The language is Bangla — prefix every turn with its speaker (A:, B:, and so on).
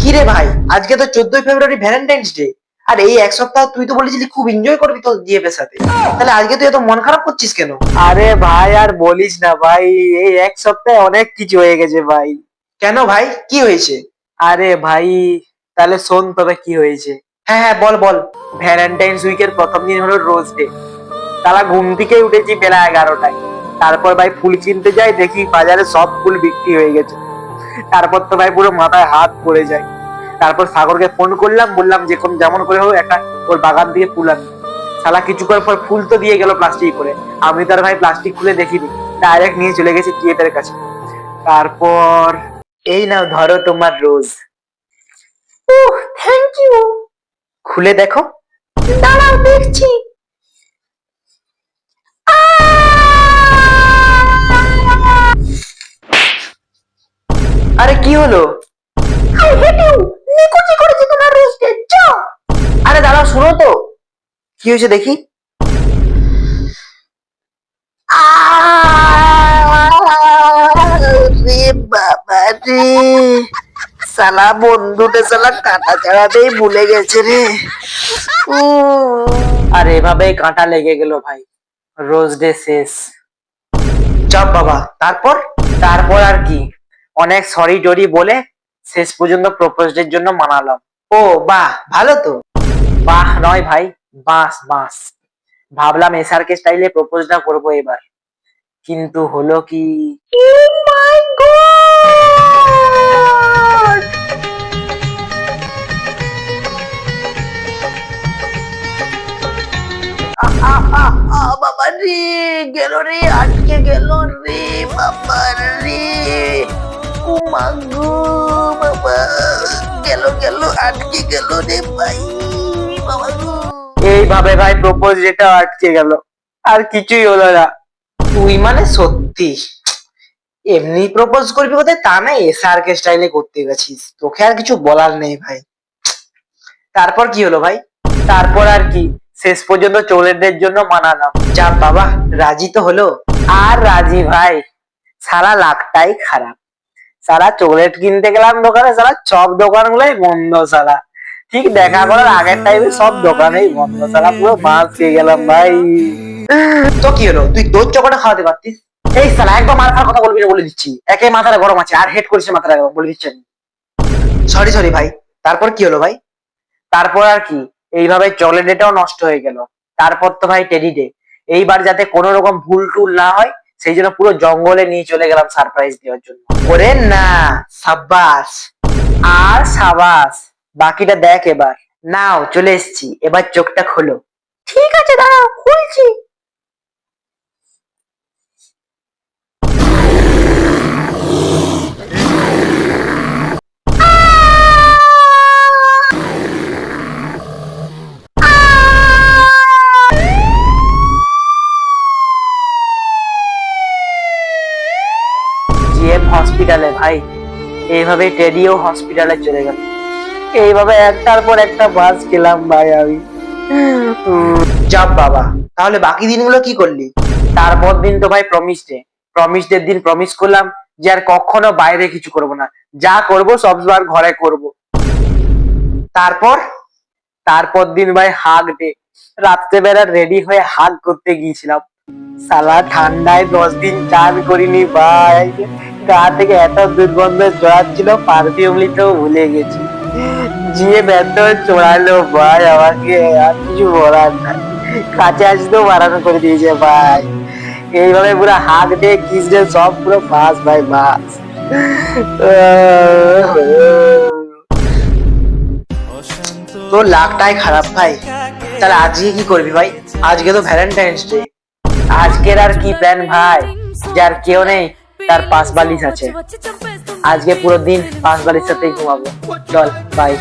A: কি রে ভাই, আজকে তো 14ই ফেব্রুয়ারি ভ্যালেন্টাইন্স ডে। আর এই এক সপ্তাহ তুই তো বলেছিলি খুব এনজয় করবি তোর জিএফ এর সাথে, তাহলে আজকে তুই এত মন খারাপ করছিস কেন?
B: আরে ভাই আর বলিস না ভাই, এই এক সপ্তাহে অনেক কিছু হয়ে গেছে ভাই।
A: কেন ভাই, কি হয়েছে?
B: আরে ভাই, তাহলে শোন তবে কি হয়েছে।
A: হ্যাঁ হ্যাঁ, বল বল।
B: ভ্যালেন্টাইন্স উইকের প্রথম দিন হলো রোজ ডে। তারা ঘুম থেকে উঠেছি বেলা 11টায়। তারপর ভাই ফুল কিনতে যাই, দেখি বাজারে সব ফুল বিক্রি হয়ে গেছে। তারপর তো ভাই পুরো মাথায় হাত পড়ে যায়। তারপর সাগরকে ফোন করলাম, বললাম যে কোন যেমন করে হোক একটা ওর বাগান থেকে ফুল আনবে। শালা কিছুক্ষণ পর ফুল তো দিয়ে গেল প্লাস্টিক করে। আমি তার ভাই প্লাস্টিক খুলে দেখিনি, ডাইরেক্ট নিয়ে চলে গেছি থিয়েটারের কাছে। তারপর এই নাও ধরো তোমার রোজ।
A: ওহ, থ্যাংক ইউ।
B: খুলে দেখো।
A: দাঁড়াও দেখছি।
B: আরে কি হলো?
A: I hate you. নিকুচি করেছে তোমার রোস্টে, যাও।
B: আরে দাঁড়াও, শুনো তো কি হয়েছে দেখি।
A: রে বাবা রে, সালা বন্ধুটা সালা কাঁটা চাড়াতেই ভুলে গেছে রে।
B: আর এভাবেই কাঁটা লেগে গেল ভাই। রোজ ডে শেষ।
A: চাপ বাবা, তারপর?
B: তারপর আর কি, অনেক সরি টরি বলে শেষ পর্যন্ত প্রপোজ ডের জন্য মানালাম।
A: ও বাহ, ভালো তো।
B: বাহ নয় ভাই, বাস বাস। ভাবলাম এসআরকে স্টাইলে প্রপোজটা করবো এবার, কিন্তু হলো কি।
A: ও মাই গড! বাবা রে, গেল রে, আটকে গেল রে বাবা রে। ও মা গো বাবা, গেল গেল, আটকে গেল রে ভাই, বাবা গো।
B: এইভাবে ভাই প্রপোজ ডেটা আটকে গেল, আর কিছুই হলো না।
A: তুই মানে সত্যি এমনি প্রপোজ করবি কোথায়, তা না এসআরকে স্টাইলে করতে গেছিস, তোকে আর কিছু বলার নেই ভাই। তারপর কি হলো ভাই?
B: তারপর আর কি, শেষ পর্যন্ত চোরেদের জন্য মানালাম।
A: যা বাবা, রাজি তো হলো।
B: আর রাজি ভাই, সারা লাখটাই খারাপ। সারা চকলেট কিনতে গেলাম দোকানে, সারা সব দোকানগুলোই বন্ধ। সারা ঠিক দেখা করার আগের টাইমে সব দোকানেই বন্ধ। সারা পুরো বাঁচ খেয়ে গেলাম ভাই।
A: তো কি হলো, তুই তোর চকোটা খাওয়াতে পারতিস।
B: এই সালা একদম মাথার কথা বলবি না বলে দিচ্ছি, একে মাথাটা গরম আছে আর হেড করেছে মাথাটা গরম বলে দিচ্ছি আমি।
A: সরি সরি ভাই, তারপর কি হলো ভাই?
B: তারপর আর কি, এইভাবে চকলেট ডেটাও নষ্ট হয়ে গেল। তারপর তো ভাই টেডি ডে। এইবার যাতে কোনো রকম ভুল টুল না হয়, সেই জন্য পুরো জঙ্গলে নিয়ে চলে গেলাম সারপ্রাইজ দেওয়ার জন্য।
A: ওরে না, সাব্বাস।
B: আর সাবাস, বাকিটা দেখ এবার। নাও চলে এসেছি, এবার চোখটা খোলো।
A: ঠিক আছে, দাঁড়াও খুলছি।
B: জিএম হসপিটালে ভাই। এইভাবে টেডিও হসপিটালে চলে গেল। এইভাবে একটার পর একটা বাস খেলাম ভাই আমি।
A: যাব বাবা, তাহলে বাকি দিনগুলো কি করলি?
B: তারপর দিন তো ভাই প্রমিস ডে। প্রমিস ডের দিন প্রমিস করলাম যে আর কখনো বাইরে কিছু করব না, যা করব সবসময় ঘরে করব।
A: তারপর?
B: তারপর দিন ভাই হাগ ডে। রাত্রেবেলা রেডি হয়ে হাগ করতে গিয়েছিলাম। সালা ঠান্ডায় 10 দিন চান করিনি ভাই। গা থেকে এত দুর্গন্ধ জড়াচ্ছিল, পারফিউম নিতেও ভুলে গেছি। জিয়ে এত চড়ালো ভাই আমাকে, আর কিছু বলার নাই। কাছে আসতেও বারণ করে দিয়েছে ভাই। এইভাবে পুরো হাত দিয়ে কিস ডে সব পুরো বাস ভাই বাস।
A: তোর লাখটাই খারাপ ভাই। তাহলে আজকে কি করবি ভাই? আজকে তো ভ্যালেন্টাইন্স ডে।
B: আজকের আর কি প্ল্যান ভাই, যার কেউ নেই তার পাশ বালিশ আছে। আজকে পুরো দিন পাশ বালিশ সাথেই ঘুমাবো। চল বাই।